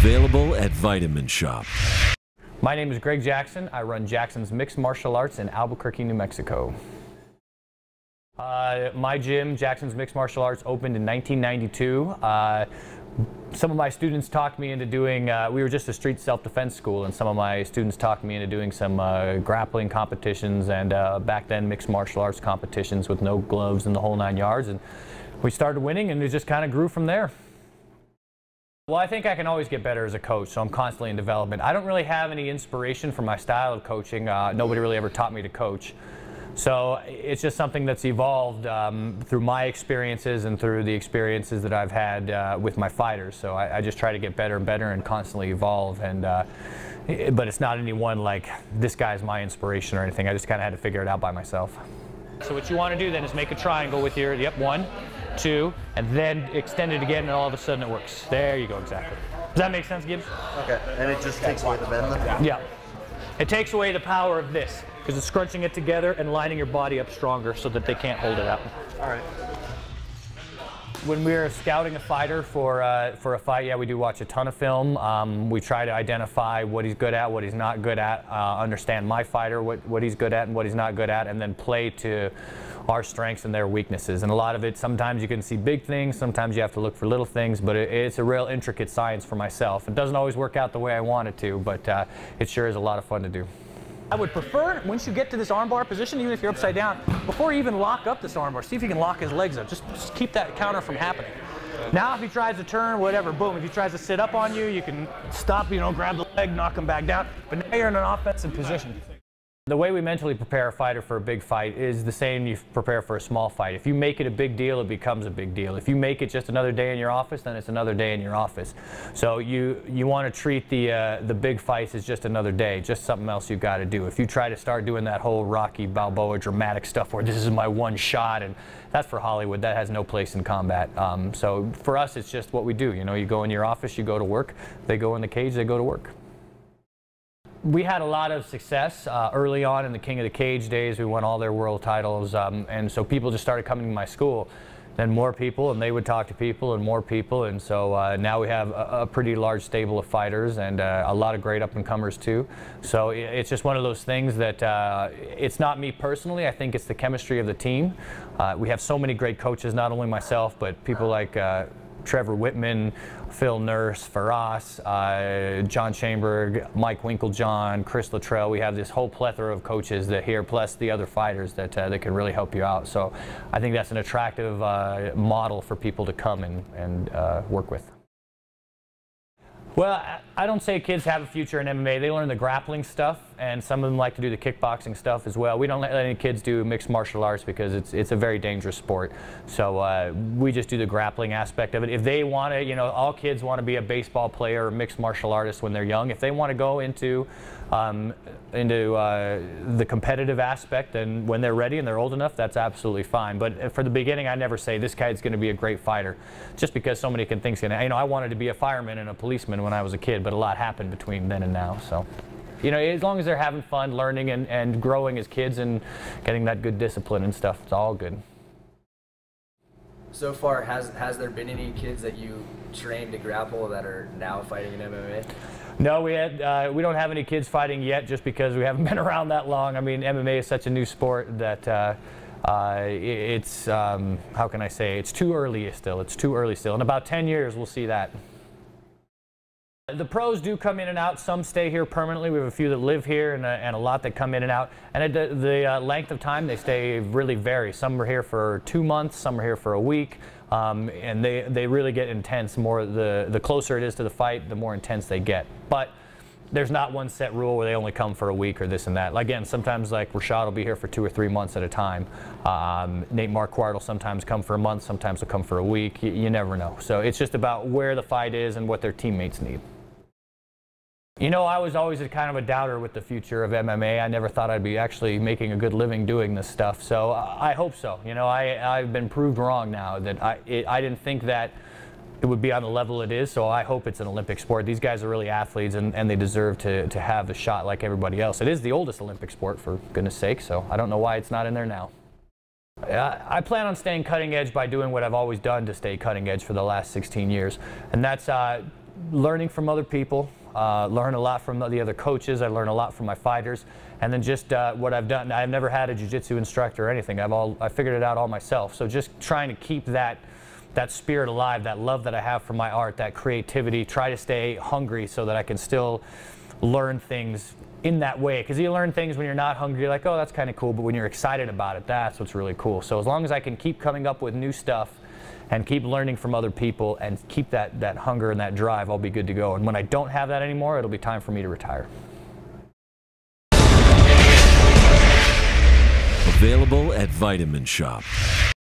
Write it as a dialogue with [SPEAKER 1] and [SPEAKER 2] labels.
[SPEAKER 1] Available at Vitamin Shop.
[SPEAKER 2] My name is Greg Jackson. I run Jackson's Mixed Martial Arts in Albuquerque, New Mexico. My gym, Jackson's Mixed Martial Arts, opened in 1992. Some of my students talked me into doing, we were just a street self-defense school, and some of my students talked me into doing some grappling competitions and back then mixed martial arts competitions with no gloves and the whole 9 yards. And we started winning, and it just kind of grew from there. Well, I think I can always get better as a coach, so I'm constantly in development. I don't really have any inspiration for my style of coaching. Nobody really ever taught me to coach. So it's just something that's evolved through my experiences and through the experiences that I've had with my fighters. So I just try to get better and better and constantly evolve. And but it's not any one, like, this guy's my inspiration or anything. I just kind of had to figure it out by myself. So what you want to do then is make a triangle with your, yep, 1, 2, and then extend it again, and all of a sudden it works. There you go, exactly. Does that make sense, Gibbs? Okay, and it just takes away the bend then? Yeah. It takes away the power of this, because it's scrunching it together and lining your body up stronger so that they can't hold it up. All right. When we're scouting a fighter for a fight, yeah, we do watch a ton of film. We try to identify what he's good at, what he's not good at, understand my fighter, what he's good at and what he's not good at, and then play to our strengths and their weaknesses. And a lot of it, sometimes you can see big things, sometimes you have to look for little things, but it's a real intricate science for myself. It doesn't always work out the way I want it to, but it sure is a lot of fun to do. I would prefer, once you get to this armbar position, even if you're upside down, before you even lock up this armbar, see if you can lock his legs up. Just keep that counter from happening. Now if he tries to turn, whatever, boom. If he tries to sit up on you, you can stop, grab the leg, knock him back down. But now you're in an offensive position. The way we mentally prepare a fighter for a big fight is the same you prepare for a small fight. If you make it a big deal, it becomes a big deal. If you make it just another day in your office, then it's another day in your office. So you want to treat the big fights as just another day, just something else you've got to do. If you try to start doing that whole Rocky Balboa dramatic stuff where this is my one shot, and that's for Hollywood, that has no place in combat. So for us, it's just what we do. You go in your office, you go to work. They go in the cage, they go to work. We had a lot of success early on in the King of the Cage days. We won all their world titles, and so people just started coming to my school. Then more people, and they would talk to people, and more people, and so now we have a pretty large stable of fighters and a lot of great up-and-comers too. So it's just one of those things that it's not me personally. I think it's the chemistry of the team. We have so many great coaches, not only myself, but people like Trevor Whitman, Phil Nurse, Faraz, John Chamberg, Mike Winklejohn, Chris Luttrell. We have this whole plethora of coaches that here, plus the other fighters that can really help you out. So I think that's an attractive model for people to come and work with. Well, I don't say kids have a future in MMA. They learn the grappling stuff, and some of them like to do the kickboxing stuff as well. We don't let any kids do mixed martial arts because it's a very dangerous sport. So we just do the grappling aspect of it. If they want to, all kids want to be a baseball player or mixed martial artist when they're young. If they want to go into the competitive aspect, and when they're ready and they're old enough, that's absolutely fine. But for the beginning, I never say this guy's going to be a great fighter, just because so many things can. I wanted to be a fireman and a policeman when I was a kid, but a lot happened between then and now. So, as long as they're having fun, learning and growing as kids and getting that good discipline and stuff, it's all good.
[SPEAKER 3] So far, has there been any kids that you trained to grapple that are now fighting in MMA?
[SPEAKER 2] No, we don't have any kids fighting yet, just because we haven't been around that long. I mean, MMA is such a new sport that it's how can I say? It's too early still. It's too early still. In about 10 years, we'll see that. The pros do come in and out. Some stay here permanently. We have a few that live here and a lot that come in and out. And the length of time they stay really varies. Some are here for 2 months, some are here for a week. And they really get intense. The closer it is to the fight, the more intense they get. But there's not one set rule where they only come for a week or this and that. Again, sometimes like Rashad will be here for 2 or 3 months at a time. Nate Marquardt will sometimes come for a month, sometimes will come for a week. You never know. So it's just about where the fight is and what their teammates need. I was always kind of a doubter with the future of MMA. I never thought I'd be actually making a good living doing this stuff. So I hope so. I've been proved wrong now that I didn't think that it would be on the level it is. So I hope it's an Olympic sport. These guys are really athletes, and they deserve to have a shot like everybody else. It is the oldest Olympic sport, for goodness sake. So I don't know why it's not in there now. I plan on staying cutting edge by doing what I've always done to stay cutting edge for the last 16 years. And that's learning from other people, learn a lot from the other coaches. I learn a lot from my fighters, and then just what I've done. I've never had a jiu-jitsu instructor or anything. I figured it out all myself. So just trying to keep that spirit alive, that love that I have for my art, that creativity. Try to stay hungry so that I can still learn things in that way. Because you learn things when you're not hungry. You're like, oh, that's kind of cool. But when you're excited about it, that's what's really cool. So as long as I can keep coming up with new stuff and keep learning from other people and keep that hunger and that drive, I'll be good to go. And when I don't have that anymore, it'll be time for me to retire.
[SPEAKER 1] Available at Vitamin Shop.